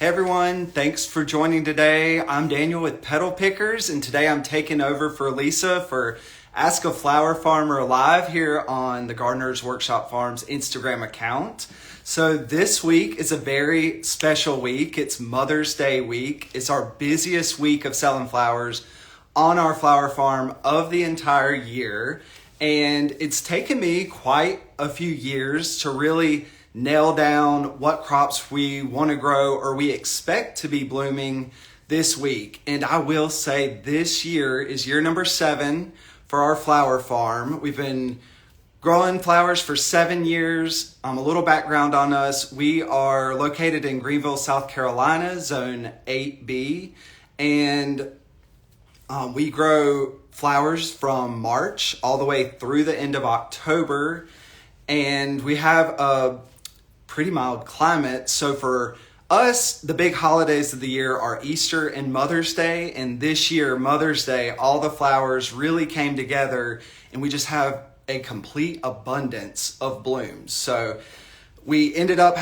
Hey everyone, thanks for joining today. I'm Daniel with Petal Pickers, and today I'm taking over for Lisa for Ask a Flower Farmer Live here on the Gardeners Workshop Farms Instagram account. So this week is a very special week. It's Mother's Day week. It's our busiest week of selling flowers on our flower farm of the entire year. And it's taken me quite a few years to really nail down what crops we want to grow or we expect to be blooming this week. And I will say this year is year number 7 for our flower farm. We've been growing flowers for 7 years. A little background on us. We are located in Greenville, South Carolina, zone 8B. And we grow flowers from March all the way through the end of October. And we have a pretty mild climate. So for us, the big holidays of the year are Easter and Mother's Day. And this year, Mother's Day, all the flowers really came together and we just have a complete abundance of blooms. So we ended up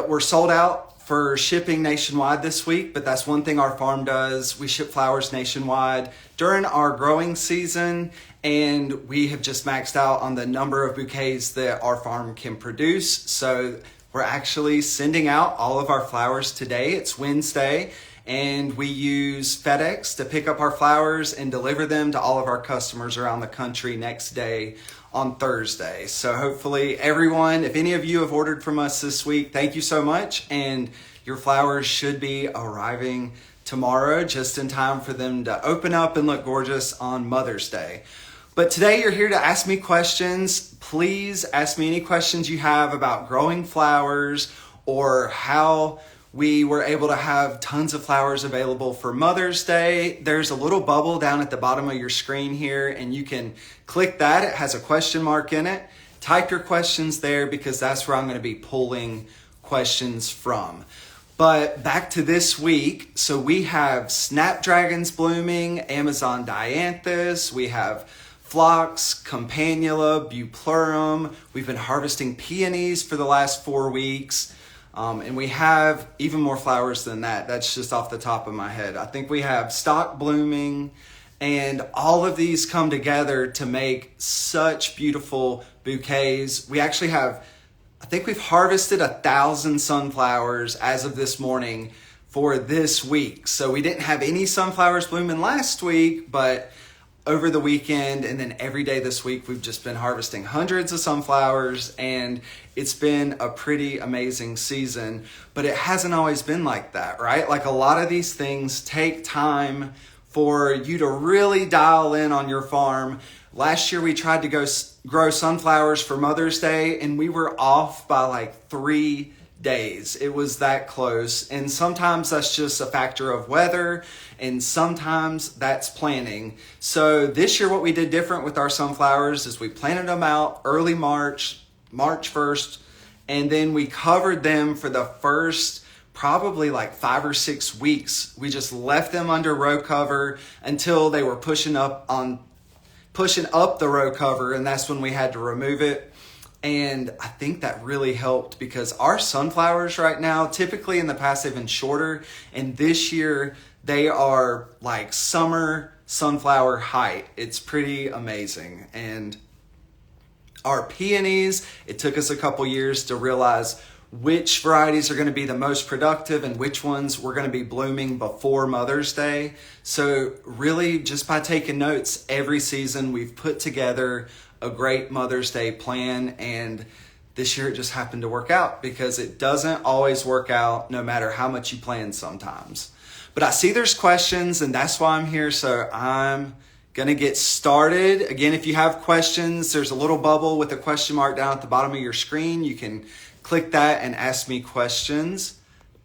we're sold out for shipping nationwide this week, but that's one thing our farm does. We ship flowers nationwide during our growing season, and we have just maxed out on the number of bouquets that our farm can produce. So we're actually sending out all of our flowers today. It's Wednesday, and we use FedEx to pick up our flowers and deliver them to all of our customers around the country next day on Thursday. So hopefully everyone, if any of you have ordered from us this week, thank you so much. And your flowers should be arriving tomorrow, just in time for them to open up and look gorgeous on Mother's Day. But today you're here to ask me questions. Please ask me any questions you have about growing flowers or how we were able to have tons of flowers available for Mother's Day. There's a little bubble down at the bottom of your screen here, and you can click that. It has a question mark in it. Type your questions there because that's where I'm going to be pulling questions from. But back to this week. So we have snapdragons blooming, Amazon dianthus, we have phlox, campanula, bupleurum. We've been harvesting peonies for the last 4 weeks. And we have even more flowers than that. That's just off the top of my head. I think we have stock blooming, and all of these come together to make such beautiful bouquets. We actually have, I think we've harvested 1,000 sunflowers as of this morning for this week. So we didn't have any sunflowers blooming last week, but over the weekend and then every day this week, we've just been harvesting hundreds of sunflowers, and it's been a pretty amazing season. But it hasn't always been like that, right? Like a lot of these things take time for you to really dial in on your farm. Last year, we tried to go grow sunflowers for Mother's Day, and we were off by like 3 days. It was that close. And sometimes that's just a factor of weather, and sometimes that's planting. So this year, what we did different with our sunflowers is we planted them out early March 1st, and then we covered them for the first probably like 5 or 6 weeks. We just left them under row cover until they were pushing up the row cover, and that's when we had to remove it. And I think that really helped because our sunflowers right now, typically in the past, they've been shorter. And this year, they are like summer sunflower height. It's pretty amazing. And our peonies, it took us a couple years to realize which varieties are going to be the most productive and which ones were going to be blooming before Mother's Day. So really, just by taking notes every season, we've put together a great Mother's Day plan, and this year it just happened to work out because it doesn't always work out no matter how much you plan sometimes. But I see there's questions, and that's why I'm here. So I'm going to get started. Again, if you have questions, there's a little bubble with a question mark down at the bottom of your screen. You can click that and ask me questions.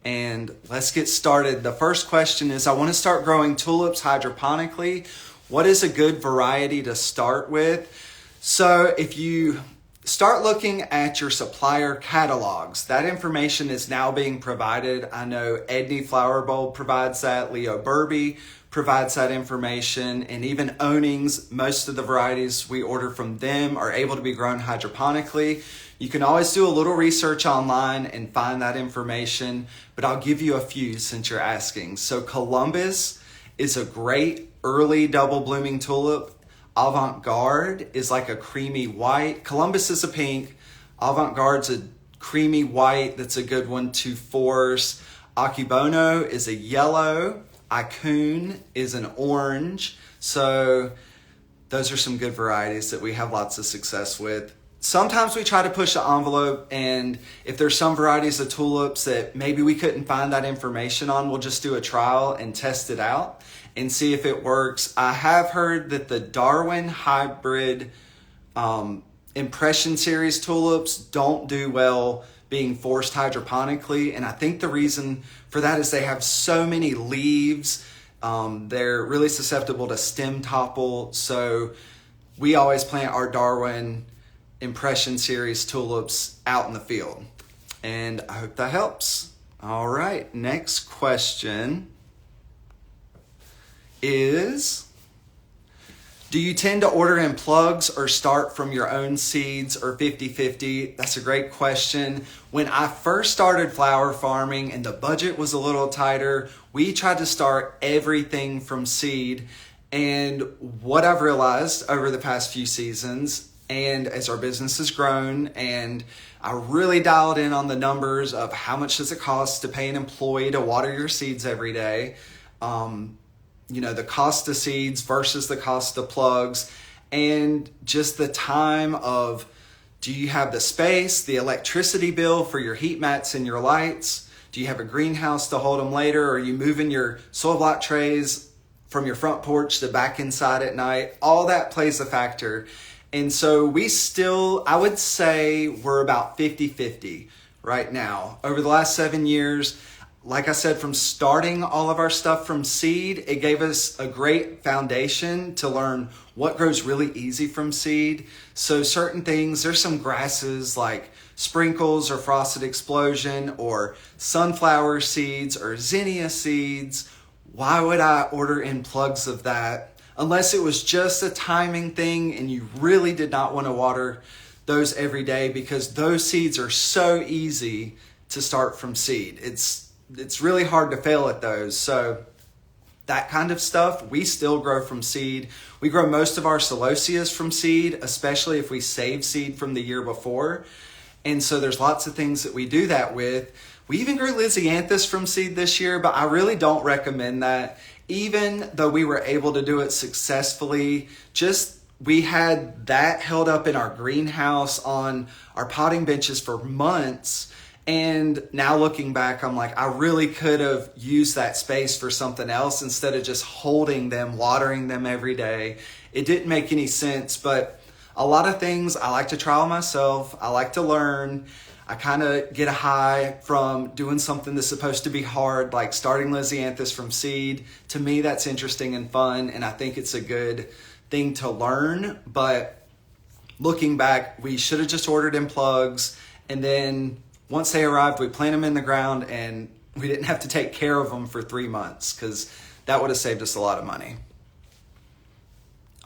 And let's get started. The first question is, I want to start growing tulips hydroponically. What is a good variety to start with? So if you start looking at your supplier catalogs. That information is now being provided. I know Edney Flower Bulb provides that, Leo Burby provides that information, and even Ownings, most of the varieties we order from them are able to be grown hydroponically. You can always do a little research online and find that information, but I'll give you a few since you're asking. So Columbus is a great early double blooming tulip. Avant-Garde is like a creamy white. Columbus is a pink. Avant-Garde's a creamy white. That's a good one to force. Akebono is a yellow. Icun is an orange. So those are some good varieties that we have lots of success with. Sometimes we try to push the envelope, and if there's some varieties of tulips that maybe we couldn't find that information on, we'll just do a trial and test it out and see if it works. I have heard that the Darwin hybrid impression series tulips don't do well being forced hydroponically, and I think the reason for that is they have so many leaves. They're really susceptible to stem topple, so we always plant our Darwin impression series tulips out in the field. And I hope that helps. All right, next question is, do you tend to order in plugs or start from your own seeds or 50-50? That's a great question. When I first started flower farming and the budget was a little tighter, we tried to start everything from seed. And what I've realized over the past few seasons, and as our business has grown, and I really dialed in on the numbers of how much does it cost to pay an employee to water your seeds every day, the cost of seeds versus the cost of plugs, and just the time of, do you have the space, the electricity bill for your heat mats and your lights? Do you have a greenhouse to hold them later? Or are you moving your soil block trays from your front porch to back inside at night? All that plays a factor. And so I would say we're about 50-50 right now. Over the last 7 years, like I said, from starting all of our stuff from seed, it gave us a great foundation to learn what grows really easy from seed. So certain things, there's some grasses like sprinkles or frosted explosion or sunflower seeds or zinnia seeds. Why would I order in plugs of that? Unless it was just a timing thing and you really did not want to water those every day, because those seeds are so easy to start from seed. It's really hard to fail at those. So that kind of stuff, we still grow from seed. We grow most of our celoseas from seed, especially if we save seed from the year before. And so there's lots of things that we do that with. We even grew Lisianthus from seed this year, but I really don't recommend that. Even though we were able to do it successfully, we had that held up in our greenhouse on our potting benches for months. And now looking back, I'm like, I really could have used that space for something else instead of just holding them, watering them every day. It didn't make any sense, but a lot of things I like to trial myself. I like to learn. I kind of get a high from doing something that's supposed to be hard, like starting Lisianthus from seed. To me, that's interesting and fun, and I think it's a good thing to learn. But looking back, we should have just ordered in plugs, and then once they arrived, we plant them in the ground, and we didn't have to take care of them for 3 months, because that would have saved us a lot of money.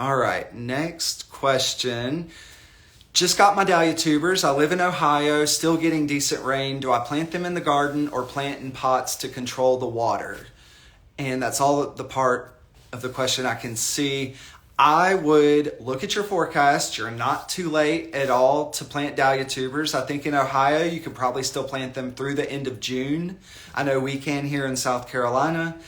All right, next question. Just got my dahlia tubers. I live in Ohio, still getting decent rain. Do I plant them in the garden or plant in pots to control the water? And that's all the part of the question I can see. I would look at your forecast. You're not too late at all to plant dahlia tubers. I think in Ohio, you could probably still plant them through the end of June. I know we can here in South Carolina.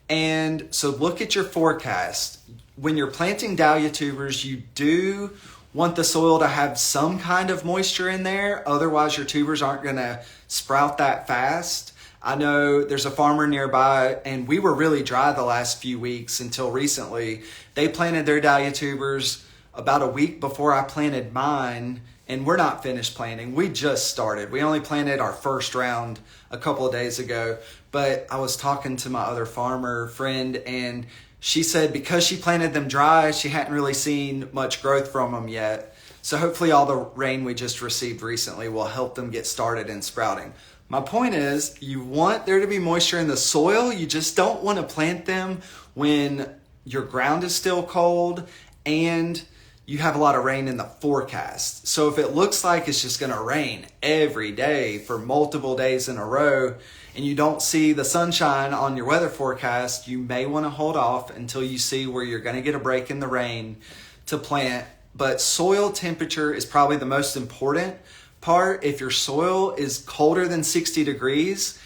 And so look at your forecast. When you're planting dahlia tubers, you do want the soil to have some kind of moisture in there. Otherwise, your tubers aren't going to sprout that fast. I know there's a farmer nearby, and we were really dry the last few weeks until recently. They planted their dahlia tubers about a week before I planted mine, and we're not finished planting. We just started. We only planted our first round a couple of days ago, but I was talking to my other farmer friend, and she said because she planted them dry, she hadn't really seen much growth from them yet. So hopefully all the rain we just received recently will help them get started in sprouting. My point is, you want there to be moisture in the soil. You just don't want to plant them when your ground is still cold and you have a lot of rain in the forecast. So if it looks like it's just going to rain every day for multiple days in a row and you don't see the sunshine on your weather forecast, you may want to hold off until you see where you're going to get a break in the rain to plant. But soil temperature is probably the most important part. If your soil is colder than 60 degrees,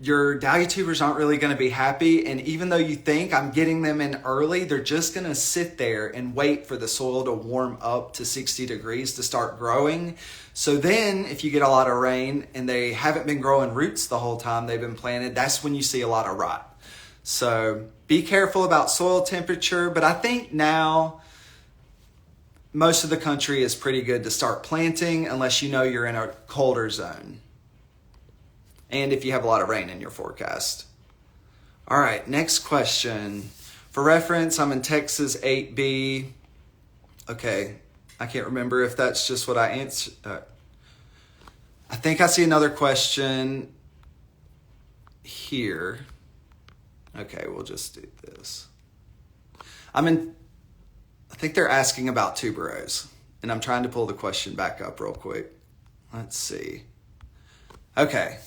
your dahlia tubers aren't really going to be happy. And even though you think I'm getting them in early, they're just going to sit there and wait for the soil to warm up to 60 degrees to start growing. So then if you get a lot of rain and they haven't been growing roots the whole time they've been planted, that's when you see a lot of rot. So be careful about soil temperature. But I think now most of the country is pretty good to start planting unless you know you're in a colder zone. And if you have a lot of rain in your forecast. All right, next question. For reference, I'm in Texas 8B. Okay, I can't remember if that's just what I answered. I think I see another question here. Okay, we'll just do this. I think they're asking about tuberose, and I'm trying to pull the question back up real quick. Let's see. Okay.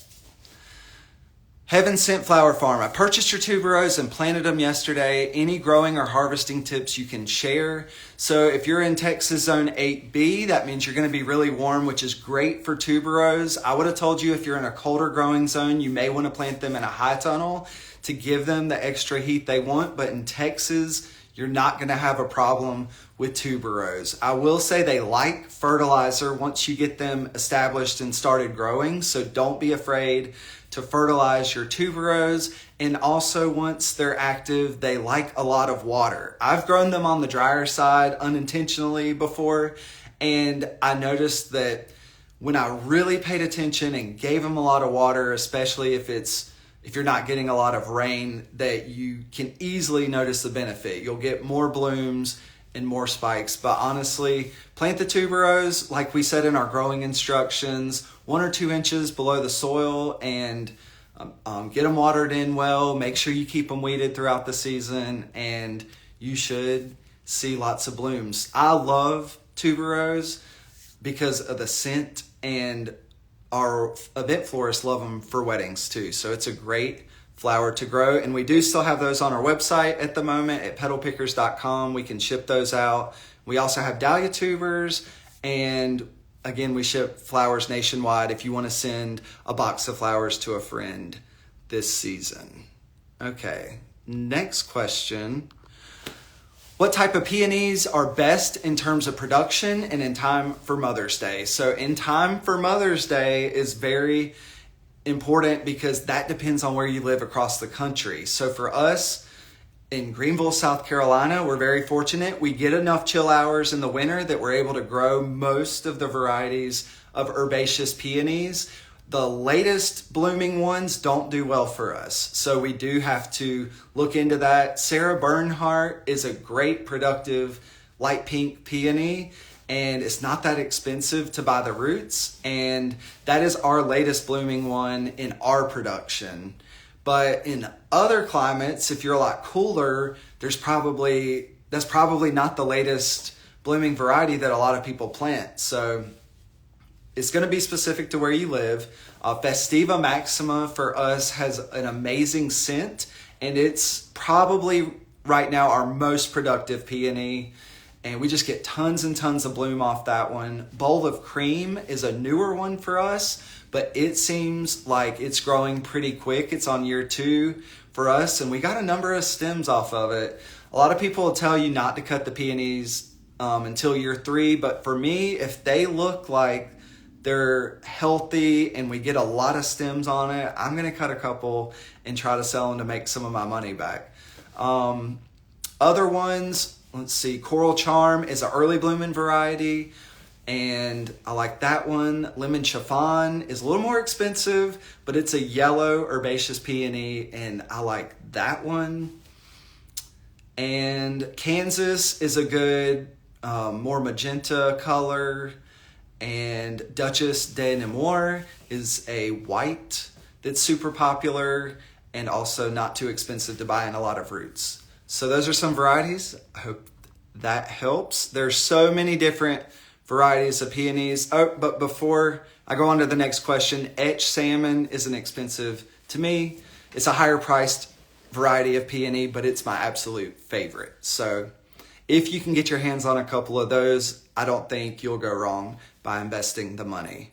Heaven Sent Flower Farm. I purchased your tuberose and planted them yesterday. Any growing or harvesting tips you can share? So if you're in Texas Zone 8B, that means you're going to be really warm, which is great for tuberose. I would have told you if you're in a colder growing zone, you may want to plant them in a high tunnel to give them the extra heat they want. But in Texas, you're not going to have a problem with tuberose. I will say they like fertilizer once you get them established and started growing. So don't be afraid to fertilize your tuberose. And also once they're active, they like a lot of water. I've grown them on the drier side unintentionally before. And I noticed that when I really paid attention and gave them a lot of water, especially if you're not getting a lot of rain, that you can easily notice the benefit. You'll get more blooms and more spikes. But honestly, plant the tuberose, like we said in our growing instructions, 1 or 2 inches below the soil, and get them watered in well. Make sure you keep them weeded throughout the season, and you should see lots of blooms. I love tuberose because of the scent, and our event florists love them for weddings too. So it's a great flower to grow. And we do still have those on our website at the moment at petalpickers.com. We can ship those out. We also have dahlia tubers. And again, we ship flowers nationwide if you want to send a box of flowers to a friend this season. Okay, next question. What type of peonies are best in terms of production and in time for Mother's Day? So in time for Mother's Day is very important because that depends on where you live across the country. So for us in Greenville, South Carolina, we're very fortunate. We get enough chill hours in the winter that we're able to grow most of the varieties of herbaceous peonies. The latest blooming ones don't do well for us, so we do have to look into that. Sarah Bernhardt is a great productive light pink peony, and it's not that expensive to buy the roots, and that is our latest blooming one in our production. But in other climates, if you're a lot cooler, that's probably not the latest blooming variety that a lot of people plant. So it's going to be specific to where you live. Festiva Maxima for us has an amazing scent, and it's probably right now our most productive peony. And we just get tons and tons of bloom off that one. Bowl of Cream is a newer one for us, but it seems like it's growing pretty quick. It's on year 2 for us, and we got a number of stems off of it. A lot of people will tell you not to cut the peonies until year 3, but for me, if they look like they're healthy and we get a lot of stems on it, I'm going to cut a couple and try to sell them to make some of my money back. Other ones, let's see, Coral Charm is an early blooming variety, and I like that one. Lemon Chiffon is a little more expensive, but it's a yellow herbaceous peony, and I like that one. And Kansas is a good more magenta color. And Duchess de Nemours is a white that's super popular and also not too expensive to buy in a lot of roots. So those are some varieties. I hope that helps. There's so many different varieties of peonies. Oh, but before I go on to the next question, etch salmon isn't expensive to me. It's a higher priced variety of peony, but it's my absolute favorite. So if you can get your hands on a couple of those, I don't think you'll go wrong by investing the money.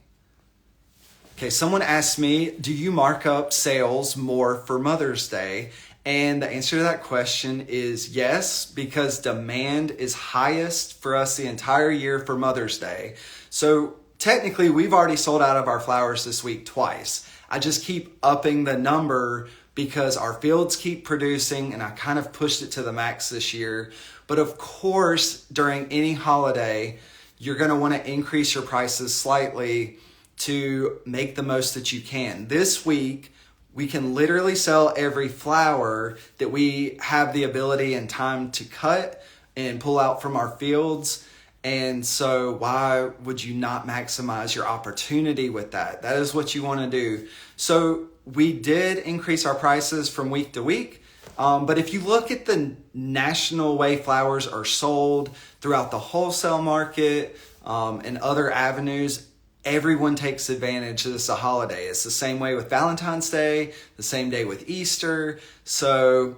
Okay, someone asked me, do you mark up sales more for Mother's Day? And the answer to that question is yes, because demand is highest for us the entire year for Mother's Day. So technically, we've already sold out of our flowers this week twice. I just keep upping the number because our fields keep producing, and I kind of pushed it to the max this year. But of course, during any holiday, you're going to want to increase your prices slightly to make the most that you can. This week, we can literally sell every flower that we have the ability and time to cut and pull out from our fields. And so why would you not maximize your opportunity with that? That is what you want to do. So we did increase our prices from week to week. But if you look at the national way flowers are sold throughout the wholesale market and other avenues, everyone takes advantage of this a holiday. It's the same way with Valentine's Day, the same day with Easter. So,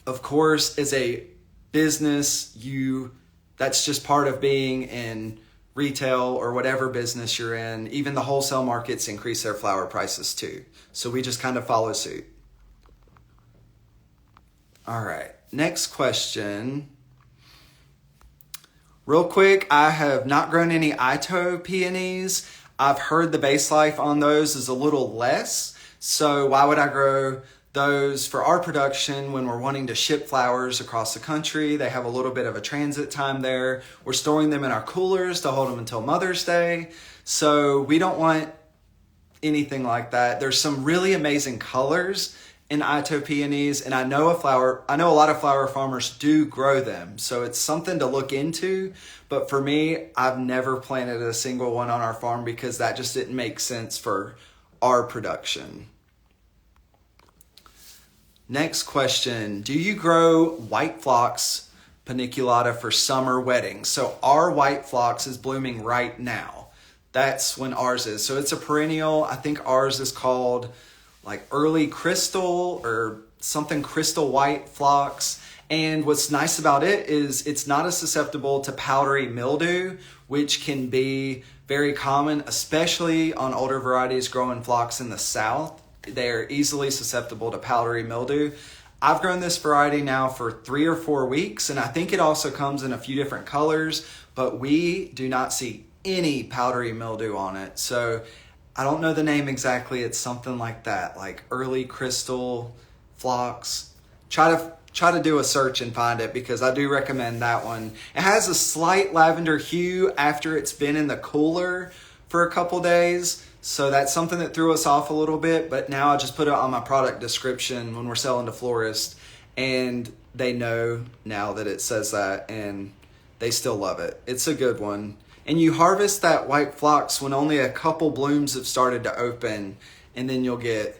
of course, as a business, that's just part of being in retail or whatever business you're in. Even the wholesale markets increase their flower prices too. So we just kind of follow suit. All right, next question. Real quick, I have not grown any Ito peonies. I've heard the base life on those is a little less. So why would I grow those for our production when we're wanting to ship flowers across the country? They have a little bit of a transit time there. We're storing them in our coolers to hold them until Mother's Day. So we don't want anything like that. There's some really amazing colors in Ito peonies, and I know a lot of flower farmers do grow them, so it's something to look into. But for me, I've never planted a single one on our farm because that just didn't make sense for our production. Next question, do you grow white phlox paniculata for summer weddings? So our white phlox is blooming right now. That's when ours is. So it's a perennial. I think ours is called like early crystal or something crystal white phlox. And what's nice about it is it's not as susceptible to powdery mildew, which can be very common, especially on older varieties growing phlox in the South. They're easily susceptible to powdery mildew. I've grown this variety now for 3 or 4 weeks, and I think it also comes in a few different colors, but we do not see any powdery mildew on it. So I don't know the name exactly. It's something like that, like early crystal phlox. Try to do a search and find it because I do recommend that one. It has a slight lavender hue after it's been in the cooler for a couple days. So that's something that threw us off a little bit, but now I just put it on my product description when we're selling to florists, and they know now that it says that, and they still love it. It's a good one. And you harvest that white phlox when only a couple blooms have started to open, and then you'll get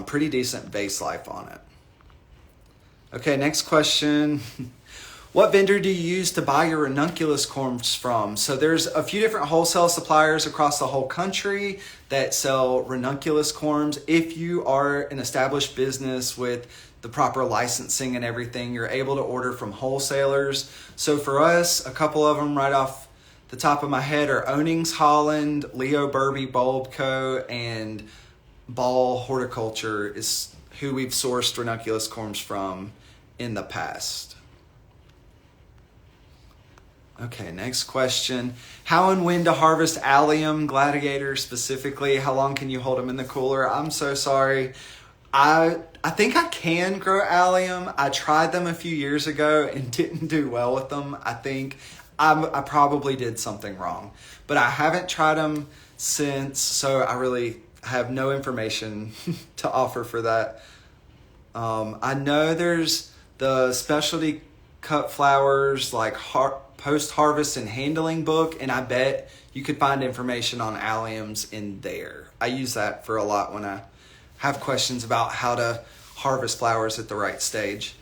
pretty decent vase life on it. Okay, next question. What vendor do you use to buy your ranunculus corms from? So there's a few different wholesale suppliers across the whole country that sell ranunculus corms. If you are an established business with the proper licensing and everything, you're able to order from wholesalers. So for us, a couple of them right off the top of my head are Onings Holland, Leo Burby Bulb Co., and Ball Horticulture is who we've sourced ranunculus corms from in the past. Okay, next question. How and when to harvest allium gladiator specifically? How long can you hold them in the cooler? I'm so sorry. I think I can grow allium. I tried them a few years ago and didn't do well with them. I think I probably did something wrong. But I haven't tried them since, so I really have no information to offer for that. I know there's the specialty cut flowers like post-harvest and handling book, and I bet you could find information on alliums in there. I use that for a lot when I have questions about how to harvest flowers at the right stage.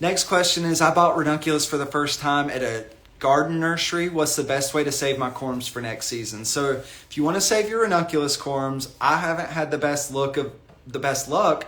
Next question is, I bought ranunculus for the first time at a garden nursery. What's the best way to save my corms for next season? So if you want to save your ranunculus corms, I haven't had the best luck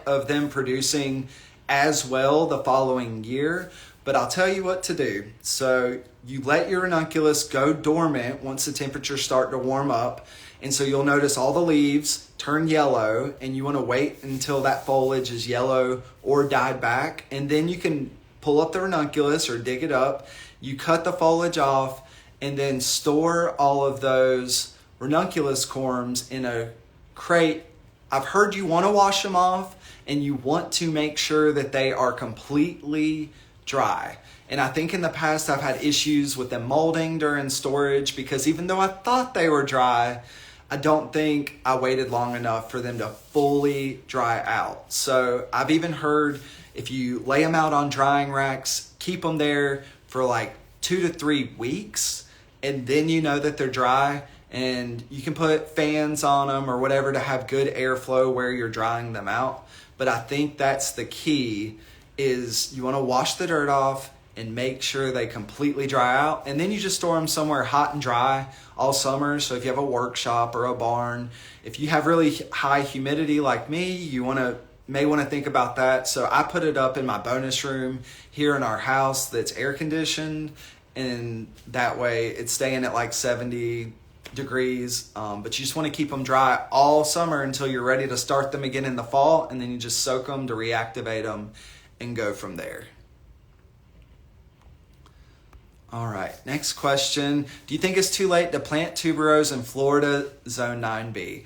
of them producing as well the following year, but I'll tell you what to do. So you let your ranunculus go dormant once the temperatures start to warm up, and so you'll notice all the leaves turn yellow, and you want to wait until that foliage is yellow or dyed back, and then you can pull up the ranunculus or dig it up. You cut the foliage off and then store all of those ranunculus corms in a crate. I've heard you want to wash them off and you want to make sure that they are completely dry. And I think in the past I've had issues with them molding during storage because even though I thought they were dry, I don't think I waited long enough for them to fully dry out. So I've even heard if you lay them out on drying racks, keep them there for like 2 to 3 weeks, and then you know that they're dry, and you can put fans on them or whatever to have good airflow where you're drying them out. But I think that's the key, is you want to wash the dirt off and make sure they completely dry out, and then you just store them somewhere hot and dry all summer. So if you have a workshop or a barn, if you have really high humidity like me, you may want to think about that. So I put it up in my bonus room here in our house that's air conditioned, and that way it's staying at like 70 degrees. But you just want to keep them dry all summer until you're ready to start them again in the fall, and then you just soak them to reactivate them and go from there. All right, next question. Do you think it's too late to plant tuberose in Florida Zone 9B?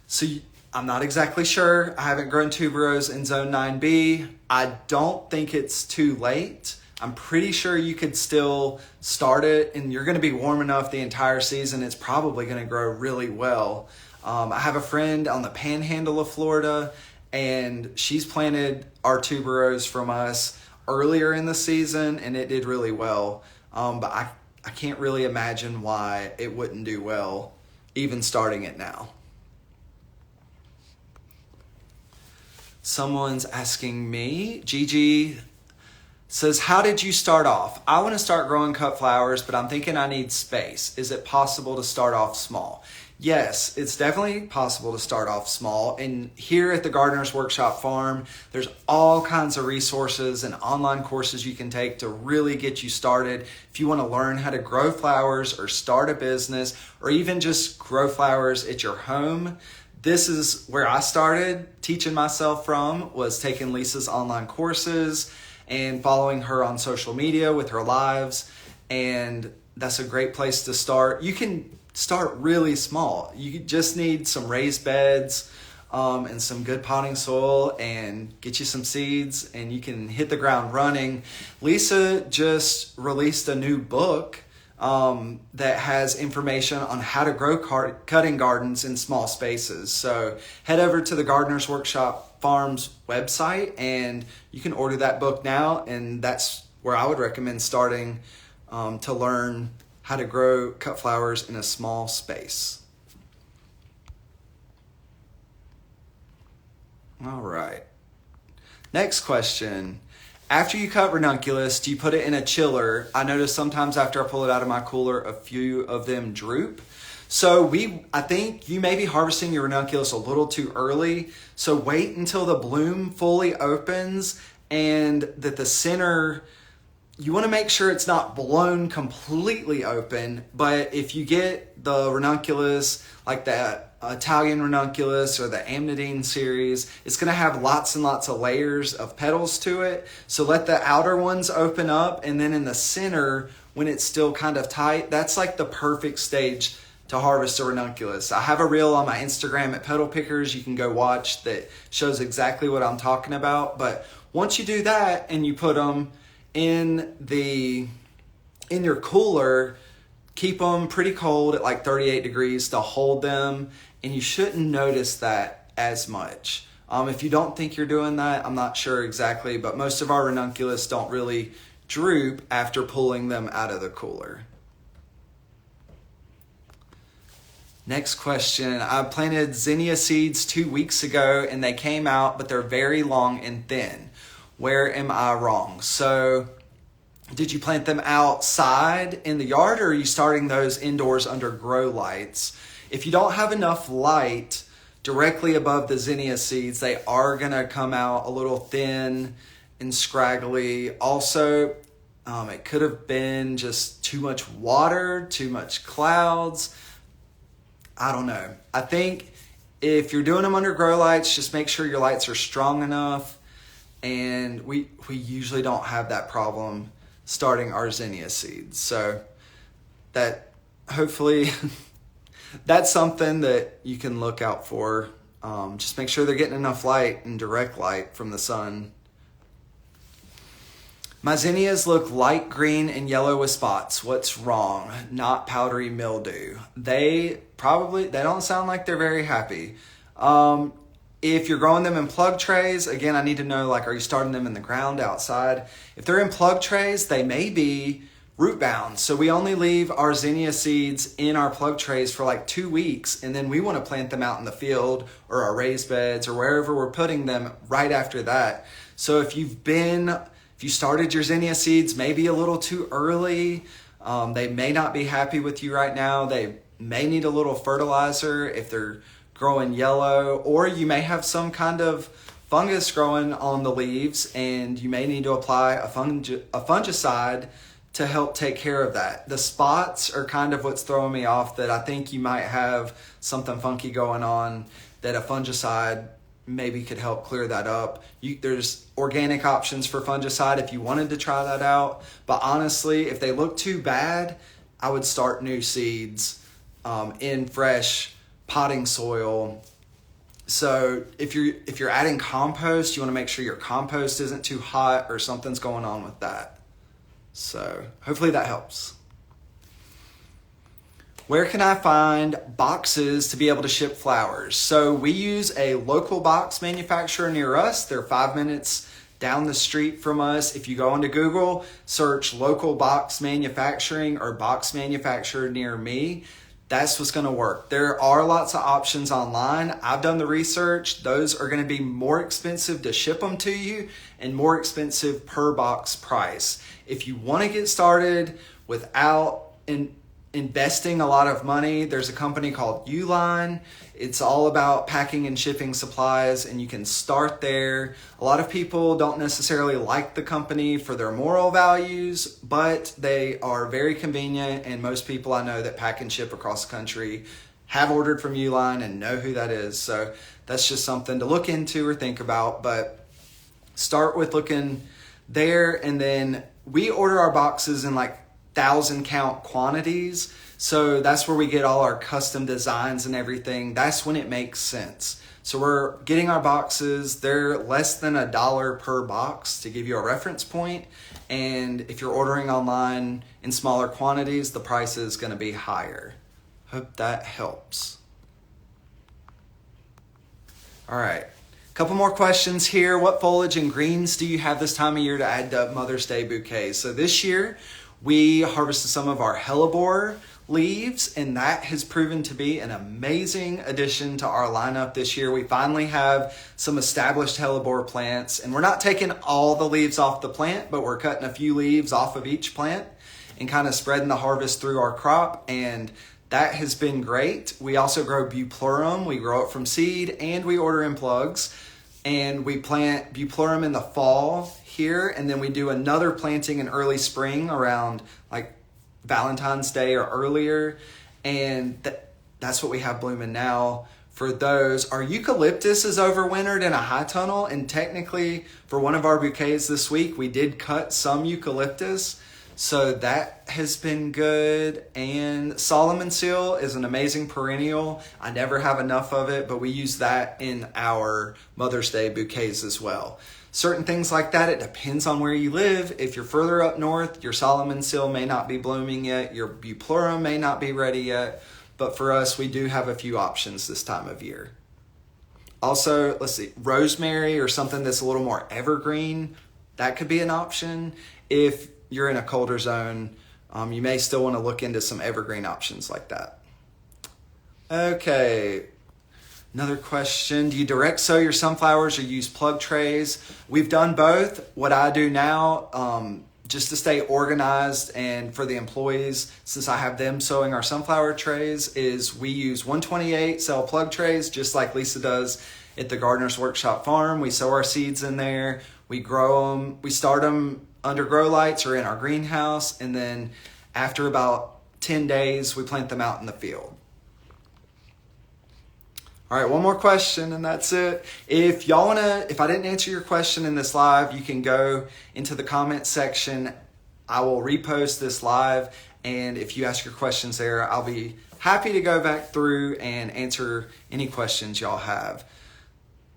So I'm not exactly sure. I haven't grown tuberose in Zone 9B. I don't think it's too late. I'm pretty sure you could still start it, and you're going to be warm enough the entire season. It's probably going to grow really well. I have a friend on the panhandle of Florida, and she's planted our tuberose from us earlier in the season, and it did really well. But I can't really imagine why it wouldn't do well, even starting it now. Someone's asking me, Gigi says, how did you start off? I want to start growing cut flowers, but I'm thinking I need space. Is it possible to start off small? Yes, it's definitely possible to start off small. And here at the Gardener's Workshop Farm, there's all kinds of resources and online courses you can take to really get you started. If you want to learn how to grow flowers or start a business, or even just grow flowers at your home, this is where I started teaching myself from, was taking Lisa's online courses and following her on social media with her lives. And that's a great place to start. You can start really small. You just need some raised beds and some good potting soil, and get you some seeds, and you can hit the ground running. Lisa just released a new book that has information on how to grow cutting gardens in small spaces. So head over to the Gardener's Workshop Farms website, and you can order that book now, and that's where I would recommend starting to learn how to grow cut flowers in a small space. All right. Next question. After you cut ranunculus, do you put it in a chiller? I notice sometimes after I pull it out of my cooler, a few of them droop. So I think you may be harvesting your ranunculus a little too early. So wait until the bloom fully opens, and that the center, you want to make sure it's not blown completely open. But if you get the ranunculus, like that Italian ranunculus or the Amnidine series, it's going to have lots and lots of layers of petals to it. So let the outer ones open up, and then in the center, when it's still kind of tight, that's like the perfect stage to harvest a ranunculus. I have a reel on my Instagram at Petal Pickers you can go watch that shows exactly what I'm talking about. But once you do that and you put them in your cooler, keep them pretty cold at like 38 degrees to hold them, and you shouldn't notice that as much. If you don't think you're doing that, I'm not sure exactly, but most of our ranunculus don't really droop after pulling them out of the cooler. Next question. I planted zinnia seeds 2 weeks ago and they came out, but they're very long and thin. Where am I wrong? So, did you plant them outside in the yard, or are you starting those indoors under grow lights? If you don't have enough light directly above the zinnia seeds, they are going to come out a little thin and scraggly. Also, it could have been just too much water, too much clouds. I don't know. I think if you're doing them under grow lights, just make sure your lights are strong enough. And we usually don't have that problem starting our zinnia seeds. So that hopefully that's something that you can look out for. Just make sure they're getting enough light and direct light from the sun. My zinnias look light green and yellow with spots. What's wrong? Not powdery mildew. They don't sound like they're very happy. If you're growing them in plug trays, again, I need to know, like, are you starting them in the ground outside? If they're in plug trays, they may be root bound. So we only leave our zinnia seeds in our plug trays for like 2 weeks, and then we want to plant them out in the field or our raised beds or wherever we're putting them right after that. So if you started your zinnia seeds maybe a little too early, they may not be happy with you right now. They may need a little fertilizer if they're growing yellow, or you may have some kind of fungus growing on the leaves and you may need to apply a fungicide to help take care of that. The spots are kind of what's throwing me off, that I think you might have something funky going on that a fungicide maybe could help clear that up. There's organic options for fungicide if you wanted to try that out. But honestly, if they look too bad, I would start new seeds in fresh potting soil. So if you're adding compost, you want to make sure your compost isn't too hot or something's going on with that. So hopefully that helps. Where can I find boxes to be able to ship flowers? So we use a local box manufacturer near us. They're 5 minutes down the street from us. If you go into Google, search local box manufacturing or box manufacturer near me, that's what's going to work. There are lots of options online. I've done the research. Those are going to be more expensive to ship them to you and more expensive per box price. If you want to get started without investing a lot of money, there's a company called Uline. It's all about packing and shipping supplies, and you can start there. A lot of people don't necessarily like the company for their moral values, but they are very convenient, and most people I know that pack and ship across the country have ordered from Uline and know who that is. So that's just something to look into or think about, but start with looking there. And then we order our boxes in like 1,000 count quantities. So that's where we get all our custom designs and everything. That's when it makes sense. So we're getting our boxes. They're less than $1 per box to give you a reference point. And if you're ordering online in smaller quantities, the price is going to be higher. Hope that helps. All right. A couple more questions here. What foliage and greens do you have this time of year to add to Mother's Day bouquets? So this year, we harvested some of our hellebore leaves, and that has proven to be an amazing addition to our lineup this year. We finally have some established hellebore plants, and we're not taking all the leaves off the plant, but we're cutting a few leaves off of each plant and kind of spreading the harvest through our crop, and that has been great. We also grow Buplurum. We grow it from seed, and we order in plugs, and we plant Buplurum in the fall here, and then we do another planting in early spring around like Valentine's Day or earlier, and that's what we have blooming now for those. Our eucalyptus is overwintered in a high tunnel, and technically for one of our bouquets this week, we did cut some eucalyptus, so that has been good. And Solomon seal is an amazing perennial. I never have enough of it, but we use that in our Mother's Day bouquets as well. Certain things like that, it depends on where you live. If you're further up north, your Solomon seal may not be blooming yet. Your Buplurum may not be ready yet. But for us, we do have a few options this time of year. Also, let's see, rosemary or something that's a little more evergreen, that could be an option. If you're in a colder zone, you may still want to look into some evergreen options like that. Okay. Another question. Do you direct sow your sunflowers or use plug trays? We've done both. What I do now, just to stay organized and for the employees, since I have them sowing our sunflower trays, is we use 128 cell plug trays, just like Lisa does at the Gardener's Workshop Farm. We sow our seeds in there. We grow them. We start them under grow lights or in our greenhouse. And then after about 10 days, we plant them out in the field. All right, one more question and that's it. If I didn't answer your question in this live, you can go into the comment section. I will repost this live. And if you ask your questions there, I'll be happy to go back through and answer any questions y'all have.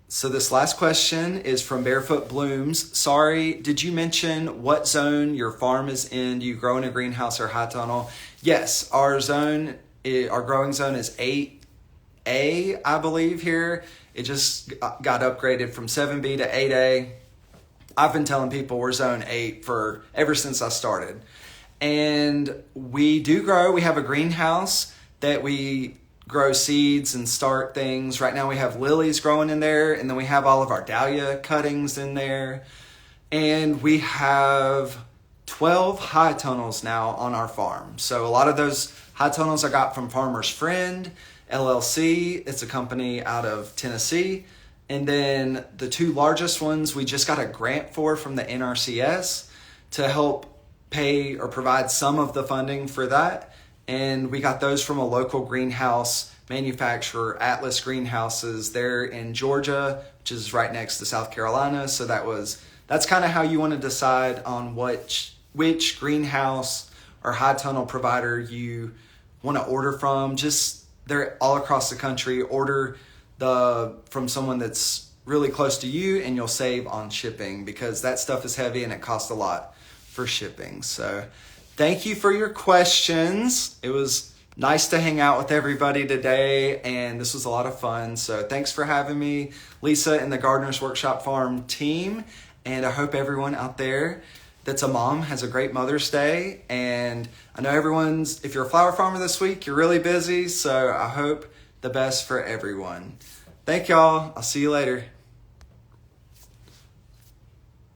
So this last question is from Barefoot Blooms. Sorry, did you mention what zone your farm is in? Do you grow in a greenhouse or high tunnel? Yes, our growing zone is 8A, I believe here. It just got upgraded from 7B to 8A. I've been telling people we're zone 8 ever since I started. And we do grow. We have a greenhouse that we grow seeds and start things. Right now we have lilies growing in there, and then we have all of our dahlia cuttings in there. And we have 12 high tunnels now on our farm. So a lot of those high tunnels I got from Farmer's Friend, LLC. It's a company out of Tennessee. And then the two largest ones we just got a grant for from the NRCS to help pay or provide some of the funding for that. And we got those from a local greenhouse manufacturer, Atlas Greenhouses. They're in Georgia, which is right next to South Carolina. So that's kind of how you want to decide on which greenhouse or high tunnel provider you want to order from. They're all across the country. Order from someone that's really close to you, and you'll save on shipping because that stuff is heavy and it costs a lot for shipping. So thank you for your questions. It was nice to hang out with everybody today, and this was a lot of fun. So thanks for having me, Lisa, and the Gardener's Workshop Farm team. And I hope everyone out there that's a mom has a great Mother's Day. And I know if you're a flower farmer this week, you're really busy. So I hope the best for everyone. Thank y'all. I'll see you later.